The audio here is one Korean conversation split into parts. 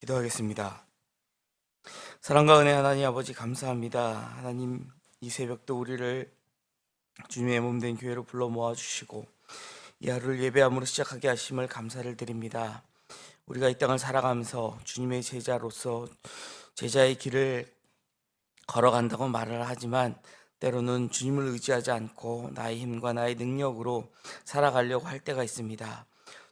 기도하겠습니다. 사랑과 은혜 하나님 아버지 감사합니다. 하나님 이 새벽도 우리를 주님의 몸된 교회로 불러 모아주시고 이 하루를 예배함으로 시작하게 하심을 감사를 드립니다. 우리가 이 땅을 살아가면서 주님의 제자로서 제자의 길을 걸어간다고 말을 하지만 때로는 주님을 의지하지 않고 나의 힘과 나의 능력으로 살아가려고 할 때가 있습니다.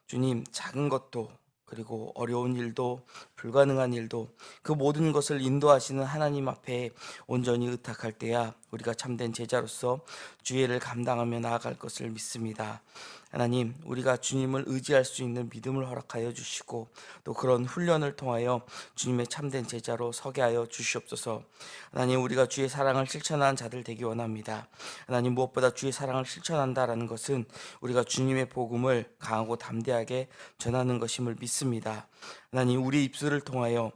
주님, 작은 것도 그리고 어려운 일도 불가능한 일도 그 모든 것을 인도하시는 하나님 앞에 온전히 의탁할 때야 우리가 참된 제자로서 주의를 감당하며 나아갈 것을 믿습니다. 하나님, 우리가 주님을 의지할 수 있는 믿음을 허락하여 주시고 또 그런 훈련을 통하여 주님의 참된 제자로 서게 하여 주시옵소서. 하나님, 우리가 주의 사랑을 실천하는 자들 되기 원합니다. 하나님, 무엇보다 주의 사랑을 실천한다라는 것은 우리가 주님의 복음을 강하고 담대하게 전하는 것임을 믿습니다. 하나님, 우리 입술을 통하여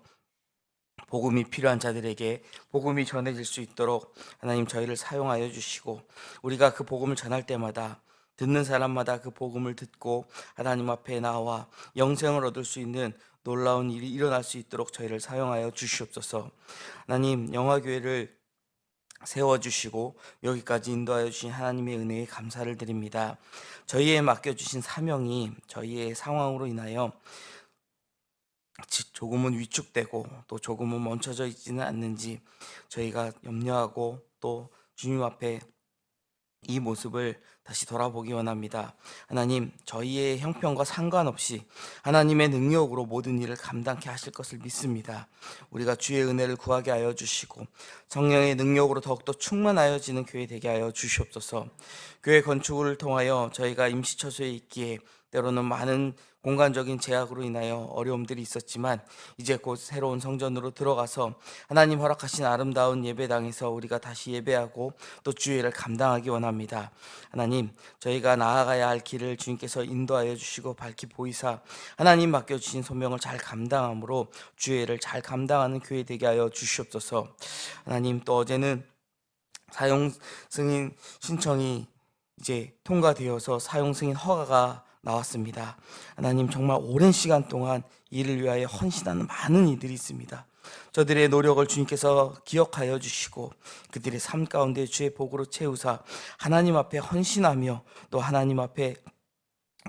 복음이 필요한 자들에게 복음이 전해질 수 있도록 하나님 저희를 사용하여 주시고 우리가 그 복음을 전할 때마다 듣는 사람마다 그 복음을 듣고 하나님 앞에 나와 영생을 얻을 수 있는 놀라운 일이 일어날 수 있도록 저희를 사용하여 주시옵소서. 하나님, 영화교회를 세워주시고 여기까지 인도하여 주신 하나님의 은혜에 감사를 드립니다. 저희에 맡겨주신 사명이 저희의 상황으로 인하여 조금은 위축되고 또 조금은 멈춰져 있지는 않는지 저희가 염려하고 또 주님 앞에 이 모습을 다시 돌아보기 원합니다. 하나님, 저희의 형편과 상관없이 하나님의 능력으로 모든 일을 감당케 하실 것을 믿습니다. 우리가 주의 은혜를 구하게 하여 주시고 성령의 능력으로 더욱더 충만하여지는 교회 되게 하여 주시옵소서. 교회 건축을 통하여 저희가 임시처소에 있기에 때로는 많은 공간적인 제약으로 인하여 어려움들이 있었지만 이제 곧 새로운 성전으로 들어가서 하나님 허락하신 아름다운 예배당에서 우리가 다시 예배하고 또 주의를 감당하기 원합니다. 하나님, 저희가 나아가야 할 길을 주님께서 인도하여 주시고 밝히 보이사 하나님 맡겨주신 소명을 잘 감당함으로 주의를 잘 감당하는 교회 되게 하여 주시옵소서. 하나님, 또 어제는 사용 승인 신청이 이제 통과되어서 사용 승인 허가가 나왔습니다. 하나님, 정말 오랜 시간 동안 이를 위하여 헌신하는 많은 이들이 있습니다. 저들의 노력을 주님께서 기억하여 주시고 그들의 삶 가운데 주의 복으로 채우사 하나님 앞에 헌신하며 또 하나님 앞에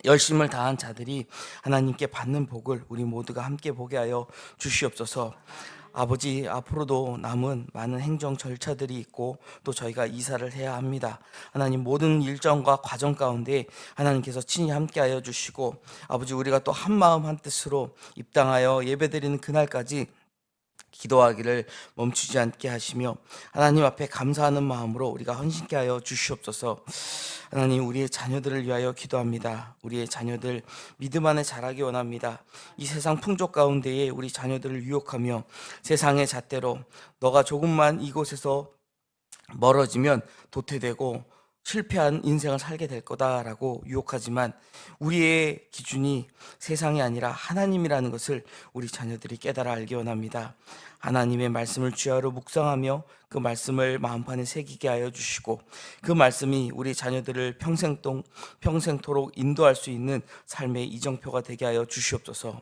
열심을 다한 자들이 하나님께 받는 복을 우리 모두가 함께 보게 하여 주시옵소서. 아버지, 앞으로도 남은 많은 행정 절차들이 있고 또 저희가 이사를 해야 합니다. 하나님, 모든 일정과 과정 가운데 하나님께서 친히 함께하여 주시고 아버지, 우리가 또 한 마음 한 뜻으로 입당하여 예배드리는 그날까지 기도하기를 멈추지 않게 하시며 하나님 앞에 감사하는 마음으로 우리가 헌신케 하여 주시옵소서. 하나님, 우리의 자녀들을 위하여 기도합니다. 우리의 자녀들 믿음 안에 자라기 원합니다. 이 세상 풍족 가운데에 우리 자녀들을 유혹하며 세상의 잣대로 너가 조금만 이곳에서 멀어지면 도태되고 실패한 인생을 살게 될 거다라고 유혹하지만 우리의 기준이 세상이 아니라 하나님이라는 것을 우리 자녀들이 깨달아 알기 원합니다. 하나님의 말씀을 주야로 묵상하며 그 말씀을 마음판에 새기게 하여 주시고 그 말씀이 우리 자녀들을 평생토록 인도할 수 있는 삶의 이정표가 되게 하여 주시옵소서.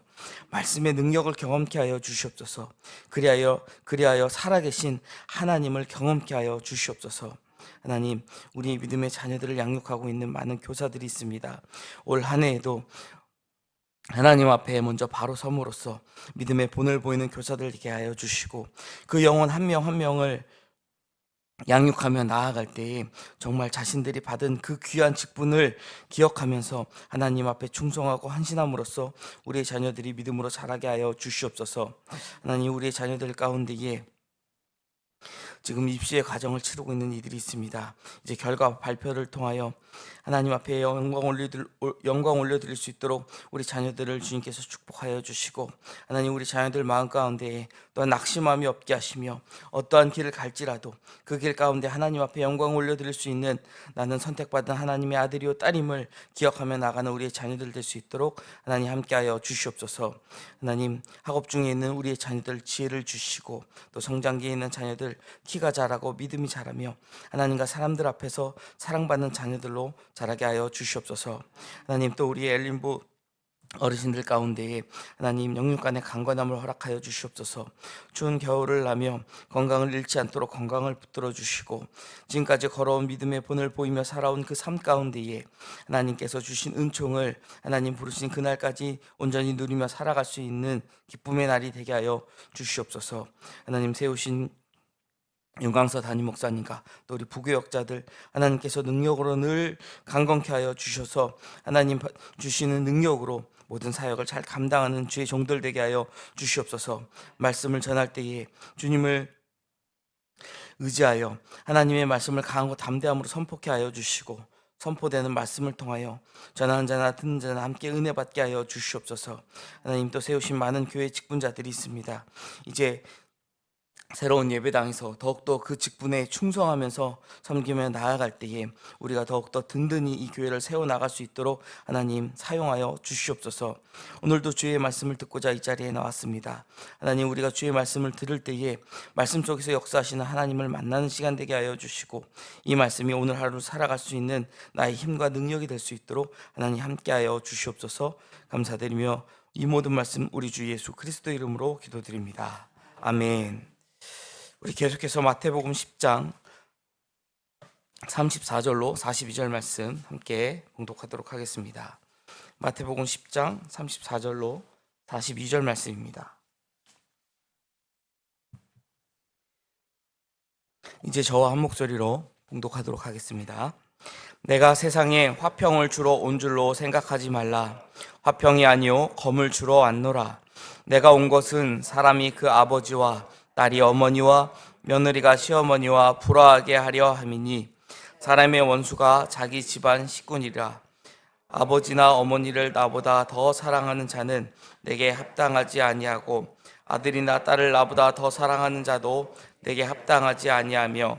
말씀의 능력을 경험케 하여 주시옵소서. 그리하여 살아계신 하나님을 경험케 하여 주시옵소서. 하나님, 우리 믿음의 자녀들을 양육하고 있는 많은 교사들이 있습니다. 올 한 해에도 하나님 앞에 먼저 바로 섬으로써 믿음의 본을 보이는 교사들 되게 하여 주시고 그 영혼 한 명 한 명을 양육하며 나아갈 때에 정말 자신들이 받은 그 귀한 직분을 기억하면서 하나님 앞에 충성하고 헌신함으로써 우리의 자녀들이 믿음으로 자라게 하여 주시옵소서. 하나님, 우리의 자녀들 가운데에 지금 입시의 과정을 치르고 있는 이들이 있습니다. 이제 결과 발표를 통하여 하나님 앞에 영광 올려드릴 수 있도록 우리 자녀들을 주님께서 축복하여 주시고 하나님, 우리 자녀들 마음 가운데 또한 낙심함이 없게 하시며 어떠한 길을 갈지라도 그 길 가운데 하나님 앞에 영광 올려드릴 수 있는 나는 선택받은 하나님의 아들이요 딸임을 기억하며 나가는 우리의 자녀들 될 수 있도록 하나님 함께하여 주시옵소서. 하나님, 학업 중에 있는 우리의 자녀들 지혜를 주시고 또 성장기에 있는 자녀들 키가 자라고 믿음이 자라며 하나님과 사람들 앞에서 사랑받는 자녀들로 자라게 하여 주시옵소서. 하나님, 또 우리의 엘린부 어르신들 가운데에 하나님 영육간의 강건함을 허락하여 주시옵소서. 추운 겨울을 나며 건강을 잃지 않도록 건강을 붙들어 주시고, 지금까지 걸어온 믿음의 본을 보이며 살아온 그 삶 가운데에 하나님께서 주신 은총을 하나님 부르신 그날까지 온전히 누리며 살아갈 수 있는 기쁨의 날이 되게 하여 주시옵소서. 하나님 세우신 윤광서 담임 목사님과 또 우리 부교역자들 하나님께서 능력으로 늘 강건케 하여 주셔서 하나님 주시는 능력으로 모든 사역을 잘 감당하는 주의 종들 되게 하여 주시옵소서. 말씀을 전할 때에 주님을 의지하여 하나님의 말씀을 강하고 담대함으로 선포케 하여 주시고, 선포되는 말씀을 통하여 전하는 자나 듣는 자나 함께 은혜 받게 하여 주시옵소서. 하나님 또 세우신 많은 교회 직분자들이 있습니다. 이제 새로운 예배당에서 더욱더 그 직분에 충성하면서 섬기며 나아갈 때에 우리가 더욱더 든든히 이 교회를 세워나갈 수 있도록 하나님 사용하여 주시옵소서. 오늘도 주의 말씀을 듣고자 이 자리에 나왔습니다. 하나님, 우리가 주의 말씀을 들을 때에 말씀 속에서 역사하시는 하나님을 만나는 시간 되게 하여 주시고, 이 말씀이 오늘 하루 살아갈 수 있는 나의 힘과 능력이 될 수 있도록 하나님 함께하여 주시옵소서. 감사드리며 이 모든 말씀 우리 주 예수 그리스도 이름으로 기도드립니다. 아멘. 우리 계속해서 마태복음 10장 34절로 42절 말씀 함께 봉독하도록 하겠습니다. 마태복음 10장 34절로 42절 말씀입니다. 이제 저와 한 목소리로 봉독하도록 하겠습니다. 내가 세상에 화평을 주러 온 줄로 생각하지 말라. 화평이 아니요 검을 주러 왔노라. 내가 온 것은 사람이 그 아버지와 딸이 어머니와 며느리가 시어머니와 불화하게 하려 함이니, 사람의 원수가 자기 집안 식구니라. 아버지나 어머니를 나보다 더 사랑하는 자는 내게 합당하지 아니하고, 아들이나 딸을 나보다 더 사랑하는 자도 내게 합당하지 아니하며,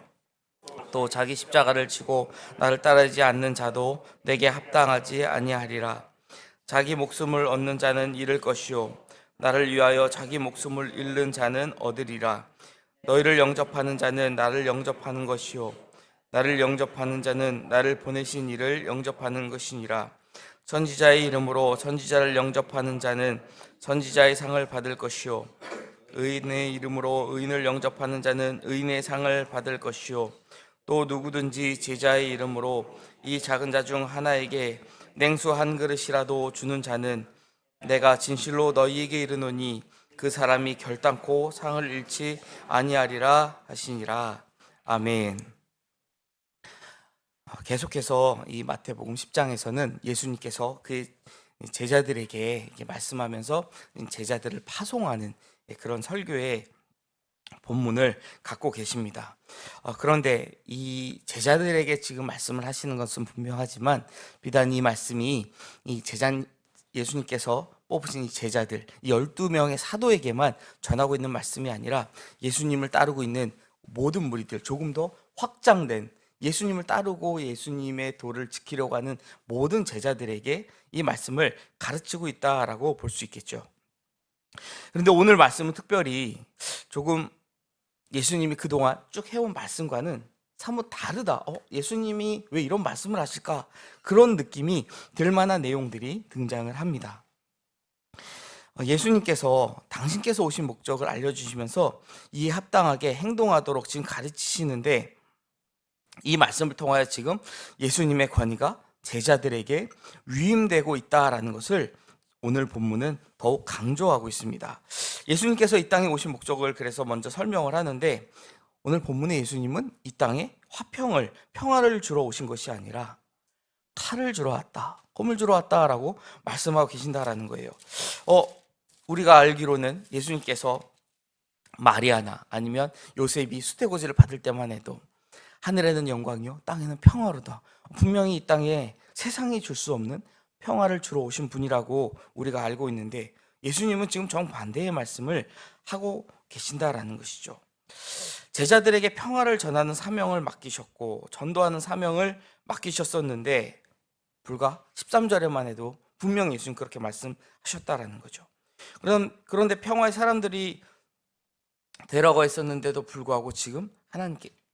또 자기 십자가를 지고 나를 따르지 않는 자도 내게 합당하지 아니하리라. 자기 목숨을 얻는 자는 잃을 것이요 나를 위하여 자기 목숨을 잃는 자는 얻으리라. 너희를 영접하는 자는 나를 영접하는 것이요 나를 영접하는 자는 나를 보내신 이를 영접하는 것이니라. 선지자의 이름으로 선지자를 영접하는 자는 선지자의 상을 받을 것이요 의인의 이름으로 의인을 영접하는 자는 의인의 상을 받을 것이요 또 누구든지 제자의 이름으로 이 작은 자 중 하나에게 냉수 한 그릇이라도 주는 자는 내가 진실로 너희에게 이르노니 그 사람이 결단코 상을 잃지 아니하리라 하시니라. 아멘. 계속해서 이 마태복음 10장에서는 예수님께서 그 제자들에게 말씀하면서 제자들을 파송하는 그런 설교의 본문을 갖고 계십니다. 그런데 이 제자들에게 지금 말씀을 하시는 것은 분명하지만, 비단 이 말씀이 이 예수님께서 뽑으신 이 제자들, 이 12명의 사도에게만 전하고 있는 말씀이 아니라 예수님을 따르고 있는 모든 무리들, 조금 더 확장된 예수님을 따르고 예수님의 도를 지키려고 하는 모든 제자들에게 이 말씀을 가르치고 있다라고 볼 수 있겠죠. 그런데 오늘 말씀은 특별히 조금 예수님이 그동안 쭉 해온 말씀과는 사뭇 다르다. 예수님이 왜 이런 말씀을 하실까? 그런 느낌이 들 만한 내용들이 등장을 합니다. 예수님께서 당신께서 오신 목적을 알려주시면서 이에 합당하게 행동하도록 지금 가르치시는데, 이 말씀을 통하여 지금 예수님의 권위가 제자들에게 위임되고 있다라는 것을 오늘 본문은 더욱 강조하고 있습니다. 예수님께서 이 땅에 오신 목적을 그래서 먼저 설명을 하는데, 오늘 본문의 예수님은 이 땅에 평화를 주러 오신 것이 아니라 칼을 주러 왔다, 검을 주러 왔다라고 말씀하고 계신다라는 거예요. 우리가 알기로는 예수님께서 마리아나 아니면 요셉이 수태고지를 받을 때만 해도 하늘에는 영광이요 땅에는 평화로다, 분명히 이 땅에 세상이 줄 수 없는 평화를 주러 오신 분이라고 우리가 알고 있는데, 예수님은 지금 정반대의 말씀을 하고 계신다라는 것이죠. 제자들에게 평화를 전하는 사명을 맡기셨고 전도하는 사명을 맡기셨었는데, 불과 13절에만 해도 분명히 예수님 그렇게 말씀하셨다라는 거죠. 그런데 평화의 사람들이 되라고 했었는데도 불구하고 지금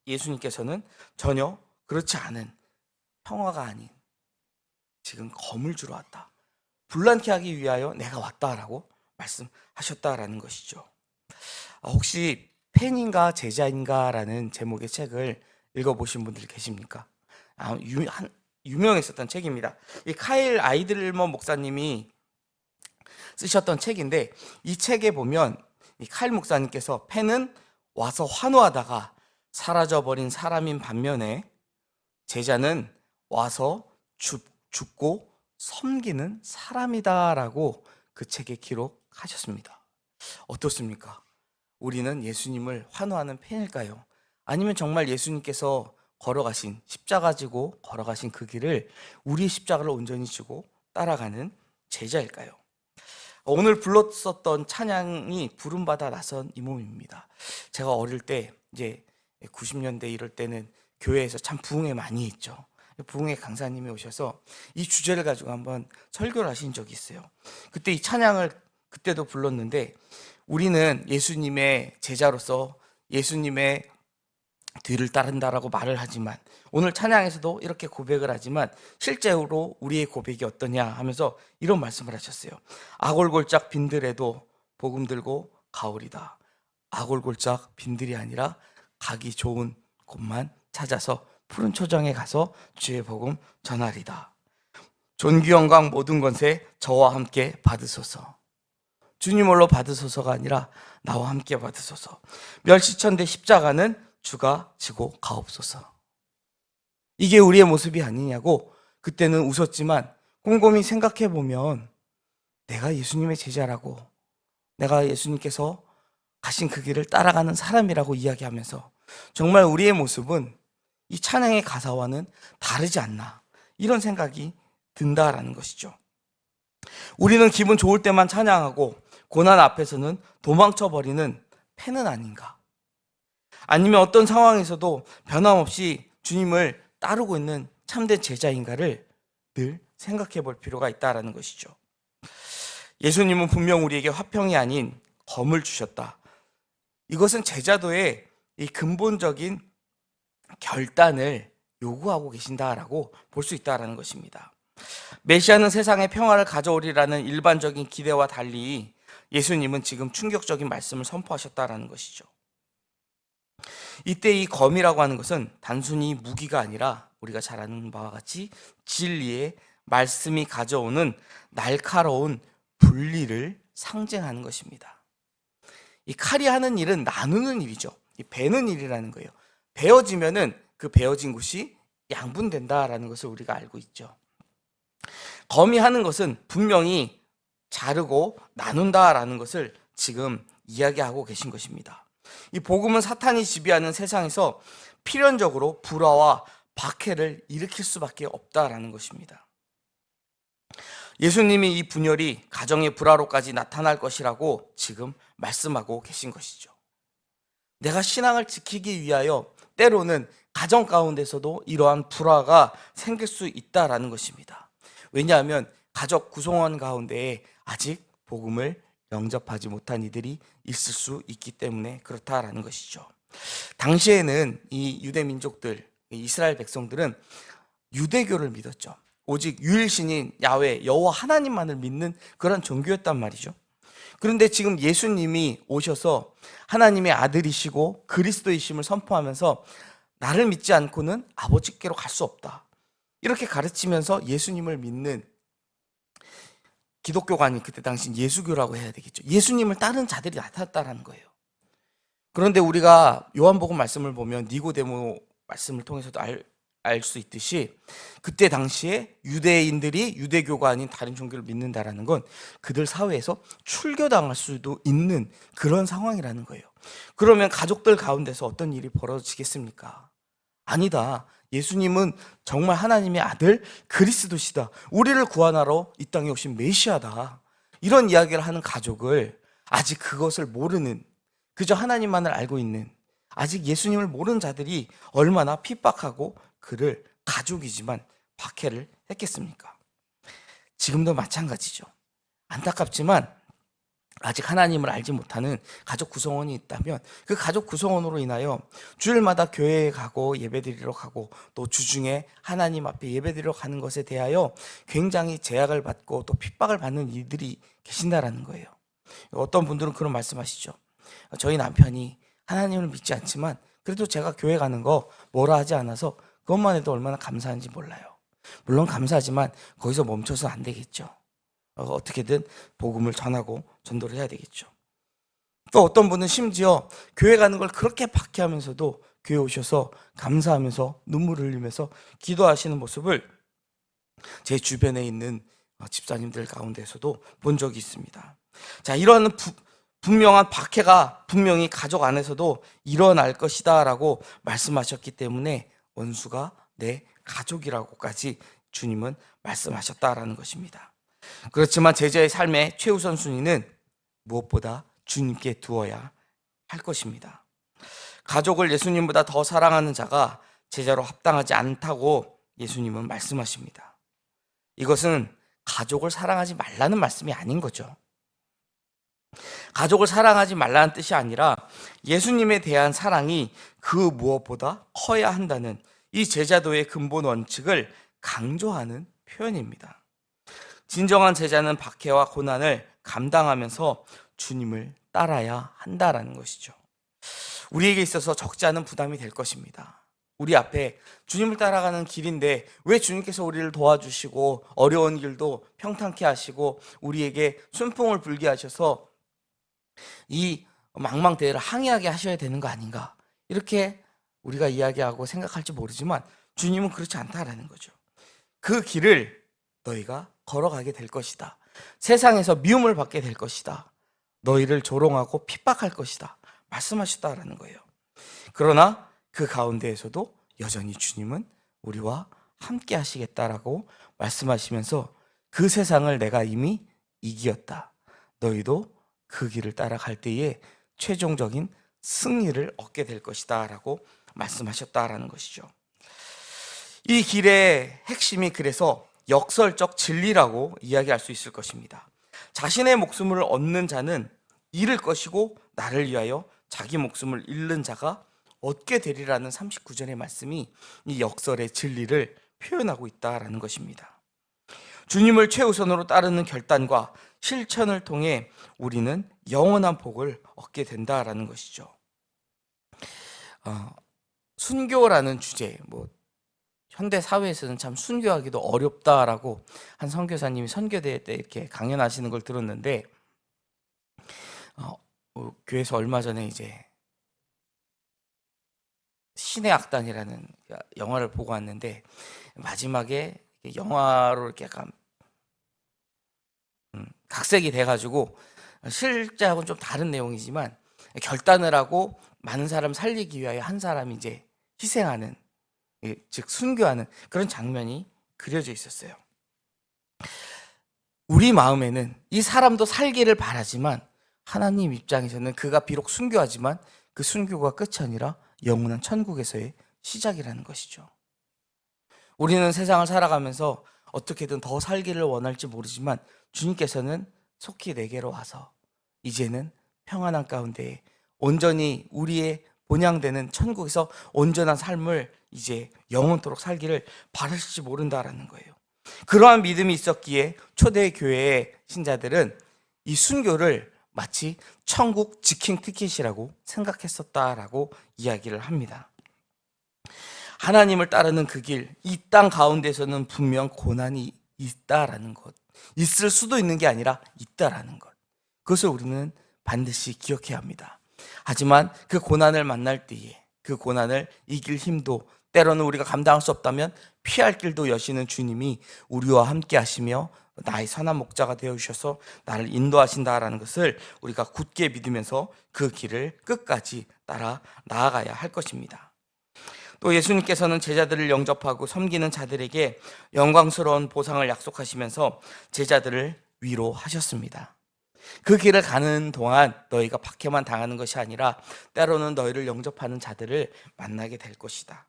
예수님께서는 전혀 그렇지 않은, 평화가 아닌 지금 검을 주러 왔다, 불난케 하기 위하여 내가 왔다라고 말씀하셨다라는 것이죠. 혹시 팬인가 제자인가라는 제목의 책을 읽어보신 분들 계십니까? 유명했었던 책입니다. 이 카일 아이들먼 목사님이 쓰셨던 책인데, 이 책에 보면 이 카일 목사님께서 팬은 와서 환호하다가 사라져버린 사람인 반면에 제자는 와서 죽고 섬기는 사람이다라고 그 책에 기록하셨습니다. 어떻습니까? 우리는 예수님을 환호하는 팬일까요? 아니면 정말 예수님께서 걸어가신, 십자가 지고 걸어가신 그 길을 우리의 십자가를 온전히 지고 따라가는 제자일까요? 오늘 불렀었던 찬양이 부름받아 나선 이 몸입니다. 제가 어릴 때 이제 90년대 이럴 때는 교회에서 참 부흥회 많이 했죠. 부흥회 강사님이 오셔서 이 주제를 가지고 한번 설교를 하신 적이 있어요. 그때 이 찬양을 그때도 불렀는데, 우리는 예수님의 제자로서 예수님의 뒤를 따른다라고 말을 하지만, 오늘 찬양에서도 이렇게 고백을 하지만 실제로 우리의 고백이 어떠냐 하면서 이런 말씀을 하셨어요. 아골골짝 빈들에도 복음 들고 가오리다. 아골골짝 빈들이 아니라 가기 좋은 곳만 찾아서 푸른 초장에 가서 주의 복음 전하리다. 존귀 영광 모든 권세 저와 함께 받으소서. 주님 홀로 받으소서가 아니라 나와 함께 받으소서. 멸시천대 십자가는 주가 지고 가옵소서. 이게 우리의 모습이 아니냐고 그때는 웃었지만, 곰곰이 생각해 보면 내가 예수님의 제자라고, 내가 예수님께서 가신 그 길을 따라가는 사람이라고 이야기하면서 정말 우리의 모습은 이 찬양의 가사와는 다르지 않나, 이런 생각이 든다라는 것이죠. 우리는 기분 좋을 때만 찬양하고 고난 앞에서는 도망쳐버리는 팬은 아닌가? 아니면 어떤 상황에서도 변함없이 주님을 따르고 있는 참된 제자인가를 늘 생각해 볼 필요가 있다는 것이죠. 예수님은 분명 우리에게 화평이 아닌 검을 주셨다. 이것은 제자도의 이 근본적인 결단을 요구하고 계신다라고 볼 수 있다는 것입니다. 메시아는 세상에 평화를 가져오리라는 일반적인 기대와 달리 예수님은 지금 충격적인 말씀을 선포하셨다는 것이죠. 이때 이 검이라고 하는 것은 단순히 무기가 아니라 우리가 잘 아는 바와 같이 진리의 말씀이 가져오는 날카로운 분리를 상징하는 것입니다. 이 칼이 하는 일은 나누는 일이죠. 이 베는 일이라는 거예요. 베어지면은 그 베어진 곳이 양분된다라는 것을 우리가 알고 있죠. 검이 하는 것은 분명히 자르고 나눈다라는 것을 지금 이야기하고 계신 것입니다. 이 복음은 사탄이 지배하는 세상에서 필연적으로 불화와 박해를 일으킬 수밖에 없다라는 것입니다. 예수님이 이 분열이 가정의 불화로까지 나타날 것이라고 지금 말씀하고 계신 것이죠. 내가 신앙을 지키기 위하여 때로는 가정 가운데서도 이러한 불화가 생길 수 있다라는 것입니다. 왜냐하면 가족 구성원 가운데에 아직 복음을 영접하지 못한 이들이 있을 수 있기 때문에 그렇다라는 것이죠. 당시에는 이 유대 민족들, 이스라엘 백성들은 유대교를 믿었죠. 오직 유일신인 야훼 여호와 하나님만을 믿는 그런 종교였단 말이죠. 그런데 지금 예수님이 오셔서 하나님의 아들이시고 그리스도이심을 선포하면서 나를 믿지 않고는 아버지께로 갈 수 없다, 이렇게 가르치면서 예수님을 믿는 기독교가 아닌 그때 당시 예수교라고 해야 되겠죠. 예수님을 따르는 자들이 나타났다는 거예요. 그런데 우리가 요한복음 말씀을 보면 니고데모 말씀을 통해서도 알 수 있듯이 그때 당시에 유대인들이 유대교가 아닌 다른 종교를 믿는다라는 건 그들 사회에서 출교당할 수도 있는 그런 상황이라는 거예요. 그러면 가족들 가운데서 어떤 일이 벌어지겠습니까? 아니다. 예수님은 정말 하나님의 아들 그리스도시다. 우리를 구원하러 이 땅에 오신 메시아다. 이런 이야기를 하는 가족을 아직 그것을 모르는, 그저 하나님만을 알고 있는, 아직 예수님을 모르는 자들이 얼마나 핍박하고 그를 가족이지만 박해를 했겠습니까? 지금도 마찬가지죠. 안타깝지만 아직 하나님을 알지 못하는 가족 구성원이 있다면 그 가족 구성원으로 인하여 주일마다 교회에 가고 예배드리러 가고 또 주중에 하나님 앞에 예배드리러 가는 것에 대하여 굉장히 제약을 받고 또 핍박을 받는 이들이 계신다라는 거예요. 어떤 분들은 그런 말씀하시죠. 저희 남편이 하나님을 믿지 않지만 그래도 제가 교회 가는 거 뭐라 하지 않아서 그것만 해도 얼마나 감사한지 몰라요. 물론 감사하지만 거기서 멈춰서는 안 되겠죠. 어떻게든 복음을 전하고 전도를 해야 되겠죠. 또 어떤 분은 심지어 교회 가는 걸 그렇게 박해하면서도 교회 오셔서 감사하면서 눈물을 흘리면서 기도하시는 모습을 제 주변에 있는 집사님들 가운데서도 본 적이 있습니다. 자, 이러한 분명한 박해가 분명히 가족 안에서도 일어날 것이다 라고 말씀하셨기 때문에 원수가 내 가족이라고까지 주님은 말씀하셨다라는 것입니다. 그렇지만 제자의 삶의 최우선 순위는 무엇보다 주님께 두어야 할 것입니다. 가족을 예수님보다 더 사랑하는 자가 제자로 합당하지 않다고 예수님은 말씀하십니다. 이것은 가족을 사랑하지 말라는 말씀이 아닌 거죠. 가족을 사랑하지 말라는 뜻이 아니라 예수님에 대한 사랑이 그 무엇보다 커야 한다는 이 제자도의 근본 원칙을 강조하는 표현입니다. 진정한 제자는 박해와 고난을 감당하면서 주님을 따라야 한다라는 것이죠. 우리에게 있어서 적지 않은 부담이 될 것입니다. 우리 앞에 주님을 따라가는 길인데 왜 주님께서 우리를 도와주시고 어려운 길도 평탄케 하시고 우리에게 순풍을 불게 하셔서 이 망망대해를 항해하게 하셔야 되는 거 아닌가, 이렇게 우리가 이야기하고 생각할지 모르지만 주님은 그렇지 않다라는 거죠. 그 길을 너희가 걸어가게 될 것이다. 세상에서 미움을 받게 될 것이다. 너희를 조롱하고 핍박할 것이다 말씀하셨다라는 거예요. 그러나 그 가운데에서도 여전히 주님은 우리와 함께 하시겠다라고 말씀하시면서 그 세상을 내가 이미 이기었다. 너희도 그 길을 따라갈 때에 최종적인 승리를 얻게 될 것이다 라고 말씀하셨다라는 것이죠. 이 길의 핵심이 그래서 역설적 진리라고 이야기할 수 있을 것입니다. 자신의 목숨을 얻는 자는 잃을 것이고 나를 위하여 자기 목숨을 잃는 자가 얻게 되리라는 39절의 말씀이 이 역설의 진리를 표현하고 있다라는 것입니다. 주님을 최우선으로 따르는 결단과 실천을 통해 우리는 영원한 복을 얻게 된다라는 것이죠. 순교라는 주제, 현대 사회에서는 참 순교하기도 어렵다라고 한 선교사님이 선교대회 때 이렇게 강연하시는 걸 들었는데, 교회에서 얼마 전에 이제 신의 악단이라는 영화를 보고 왔는데 마지막에 영화로 이렇게 약간 각색이 돼가지고 실제하고는 좀 다른 내용이지만 결단을 하고 많은 사람 살리기 위하여 한 사람이 이제 희생하는, 즉 순교하는 그런 장면이 그려져 있었어요. 우리 마음에는 이 사람도 살기를 바라지만 하나님 입장에서는 그가 비록 순교하지만 그 순교가 끝이 아니라 영원한 천국에서의 시작이라는 것이죠. 우리는 세상을 살아가면서 어떻게든 더 살기를 원할지 모르지만 주님께서는 속히 내게로 와서 이제는 평안한 가운데 온전히 우리의 본향되는 천국에서 온전한 삶을 이제 영원토록 살기를 바라실지 모른다라는 거예요. 그러한 믿음이 있었기에 초대 교회의 신자들은 이 순교를 마치 천국 직행 티켓이라고 생각했었다라고 이야기를 합니다. 하나님을 따르는 그 길, 이 땅 가운데서는 분명 고난이 있다라는 것, 있을 수도 있는 게 아니라 있다라는 것, 그것을 우리는 반드시 기억해야 합니다. 하지만 그 고난을 만날 때에 그 고난을 이길 힘도, 때로는 우리가 감당할 수 없다면 피할 길도 여시는 주님이 우리와 함께 하시며 나의 선한 목자가 되어주셔서 나를 인도하신다라는 것을 우리가 굳게 믿으면서 그 길을 끝까지 따라 나아가야 할 것입니다. 또 예수님께서는 제자들을 영접하고 섬기는 자들에게 영광스러운 보상을 약속하시면서 제자들을 위로하셨습니다. 그 길을 가는 동안 너희가 박해만 당하는 것이 아니라 때로는 너희를 영접하는 자들을 만나게 될 것이다.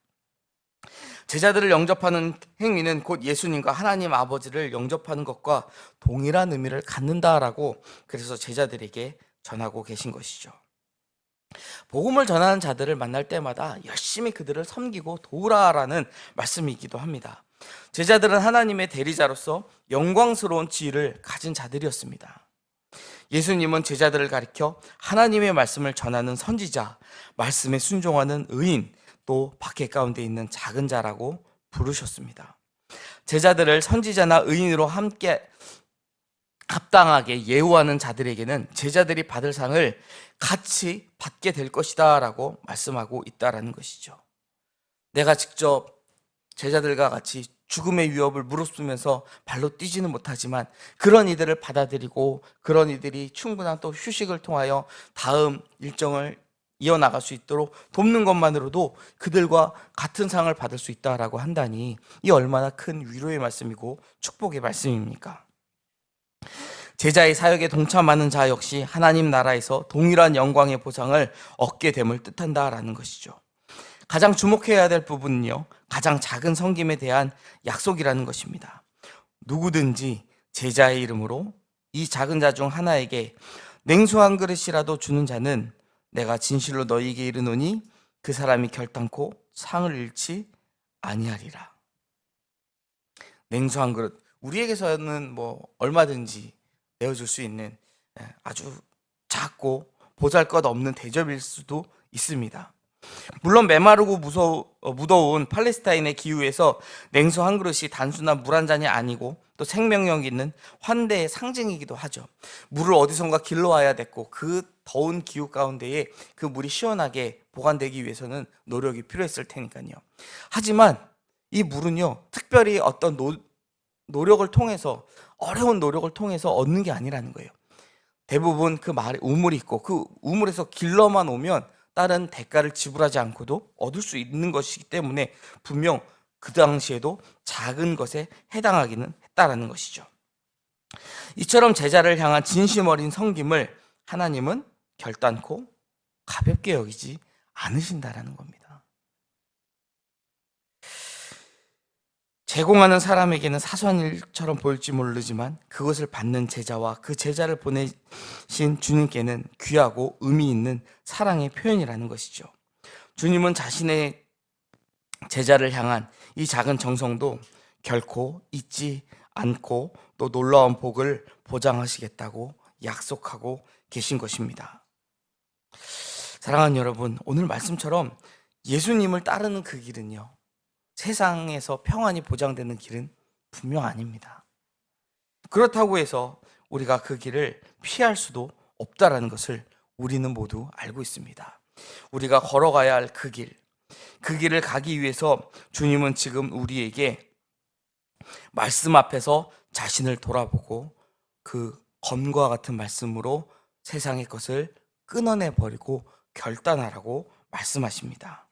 제자들을 영접하는 행위는 곧 예수님과 하나님 아버지를 영접하는 것과 동일한 의미를 갖는다라고 그래서 제자들에게 전하고 계신 것이죠. 복음을 전하는 자들을 만날 때마다 열심히 그들을 섬기고 도우라라는 말씀이기도 합니다. 제자들은 하나님의 대리자로서 영광스러운 지위를 가진 자들이었습니다. 예수님은 제자들을 가리켜 하나님의 말씀을 전하는 선지자, 말씀에 순종하는 의인, 또 박해 가운데 있는 작은 자라고 부르셨습니다. 제자들을 선지자나 의인으로 함께 합당하게 예우하는 자들에게는 제자들이 받을 상을 같이 받게 될 것이다 라고 말씀하고 있다라는 것이죠. 내가 직접 제자들과 같이 죽음의 위협을 무릅쓰면서 발로 뛰지는 못하지만 그런 이들을 받아들이고 그런 이들이 충분한 또 휴식을 통하여 다음 일정을 이어나갈 수 있도록 돕는 것만으로도 그들과 같은 상을 받을 수 있다라고 한다니 이 얼마나 큰 위로의 말씀이고 축복의 말씀입니까? 제자의 사역에 동참하는 자 역시 하나님 나라에서 동일한 영광의 보상을 얻게 됨을 뜻한다라는 것이죠. 가장 주목해야 될 부분은요, 가장 작은 섬김에 대한 약속이라는 것입니다. 누구든지 제자의 이름으로 이 작은 자 중 하나에게 냉수 한 그릇이라도 주는 자는 내가 진실로 너희에게 이르노니 그 사람이 결단코 상을 잃지 아니하리라. 냉수 한 그릇, 우리에게서는 얼마든지 내어줄 수 있는 아주 작고 보잘것없는 대접일 수도 있습니다. 물론 메마르고 무더운 팔레스타인의 기후에서 냉수 한 그릇이 단순한 물 한 잔이 아니고 또 생명력 있는 환대의 상징이기도 하죠. 물을 어디선가 길러와야 됐고 그 더운 기후 가운데에 그 물이 시원하게 보관되기 위해서는 노력이 필요했을 테니까요. 하지만 이 물은요, 특별히 어떤 노력을 통해서, 어려운 노력을 통해서 얻는 게 아니라는 거예요. 대부분 그 말에 우물이 있고 그 우물에서 길러만 오면 다른 대가를 지불하지 않고도 얻을 수 있는 것이기 때문에 분명 그 당시에도 작은 것에 해당하기는 했다라는 것이죠. 이처럼 제자를 향한 진심 어린 섬김을 하나님은 결단코 가볍게 여기지 않으신다라는 겁니다. 제공하는 사람에게는 사소한 일처럼 보일지 모르지만 그것을 받는 제자와 그 제자를 보내신 주님께는 귀하고 의미 있는 사랑의 표현이라는 것이죠. 주님은 자신의 제자를 향한 이 작은 정성도 결코 잊지 않고 또 놀라운 복을 보장하시겠다고 약속하고 계신 것입니다. 사랑하는 여러분, 오늘 말씀처럼 예수님을 따르는 그 길은요, 세상에서 평안이 보장되는 길은 분명 아닙니다. 그렇다고 해서 우리가 그 길을 피할 수도 없다라는 것을 우리는 모두 알고 있습니다. 우리가 걸어가야 할 그 길을 가기 위해서 주님은 지금 우리에게 말씀 앞에서 자신을 돌아보고 그 검과 같은 말씀으로 세상의 것을 끊어내 버리고 결단하라고 말씀하십니다.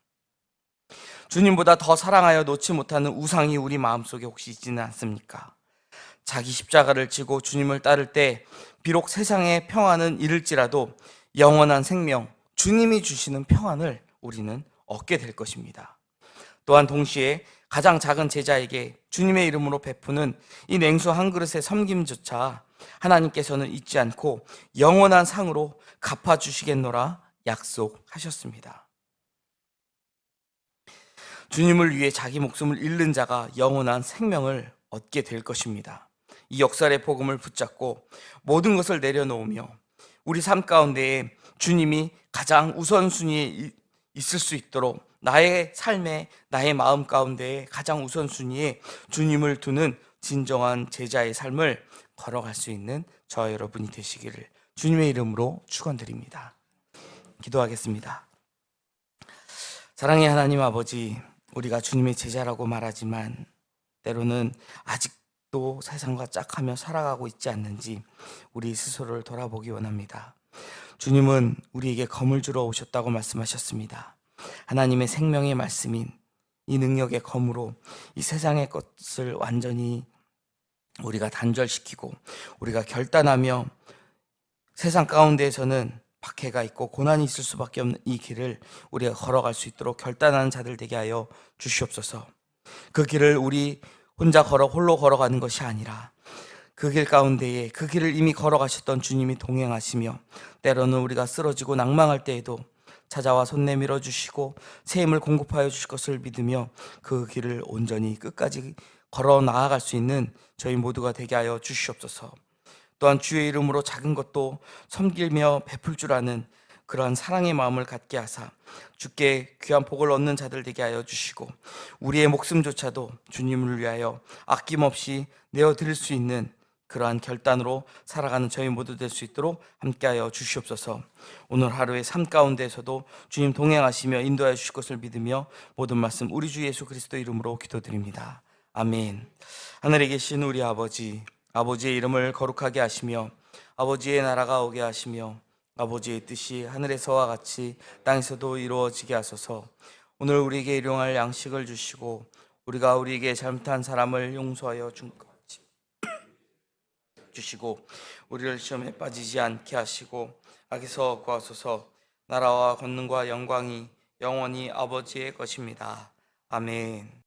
주님보다 더 사랑하여 놓지 못하는 우상이 우리 마음속에 혹시 있지는 않습니까? 자기 십자가를 지고 주님을 따를 때 비록 세상의 평안은 잃을지라도 영원한 생명, 주님이 주시는 평안을 우리는 얻게 될 것입니다. 또한 동시에 가장 작은 제자에게 주님의 이름으로 베푸는 이 냉수 한 그릇의 섬김조차 하나님께서는 잊지 않고 영원한 상으로 갚아주시겠노라 약속하셨습니다. 주님을 위해 자기 목숨을 잃는 자가 영원한 생명을 얻게 될 것입니다. 이 역설의 복음을 붙잡고 모든 것을 내려놓으며 우리 삶 가운데에 주님이 가장 우선순위에 있을 수 있도록 나의 삶에, 나의 마음 가운데에 가장 우선순위에 주님을 두는 진정한 제자의 삶을 걸어갈 수 있는 저와 여러분이 되시기를 주님의 이름으로 축원드립니다. 기도하겠습니다. 사랑의 하나님 아버지, 우리가 주님의 제자라고 말하지만 때로는 아직도 세상과 짝하며 살아가고 있지 않는지 우리 스스로를 돌아보기 원합니다. 주님은 우리에게 검을 주러 오셨다고 말씀하셨습니다. 하나님의 생명의 말씀인 이 능력의 검으로 이 세상의 것을 완전히 우리가 단절시키고 우리가 결단하며 세상 가운데에서는 박해가 있고 고난이 있을 수밖에 없는 이 길을 우리가 걸어갈 수 있도록 결단하는 자들 되게 하여 주시옵소서. 그 길을 우리 혼자 홀로 걸어가는 것이 아니라 그 길 가운데에 그 길을 이미 걸어가셨던 주님이 동행하시며 때로는 우리가 쓰러지고 낭망할 때에도 찾아와 손 내밀어 주시고 새 힘을 공급하여 주실 것을 믿으며 그 길을 온전히 끝까지 걸어 나아갈 수 있는 저희 모두가 되게 하여 주시옵소서. 또한 주의 이름으로 작은 것도 섬기며 베풀 줄 아는 그러한 사랑의 마음을 갖게 하사 주께 귀한 복을 얻는 자들 되게 하여 주시고 우리의 목숨조차도 주님을 위하여 아낌없이 내어드릴 수 있는 그러한 결단으로 살아가는 저희 모두 될 수 있도록 함께하여 주시옵소서. 오늘 하루의 삶 가운데에서도 주님 동행하시며 인도하여 주실 것을 믿으며 모든 말씀 우리 주 예수 그리스도 이름으로 기도드립니다. 아멘. 하늘에 계신 우리 아버지, 아버지의 이름을 거룩하게 하시며 아버지의 나라가 오게 하시며 아버지의 뜻이 하늘에서와 같이 땅에서도 이루어지게 하소서. 오늘 우리에게 일용할 양식을 주시고 우리가 우리에게 잘못한 사람을 용서하여 주시고 우리를 시험에 빠지지 않게 하시고 악에서 구하소서. 나라와 권능과 영광이 영원히 아버지의 것입니다. 아멘.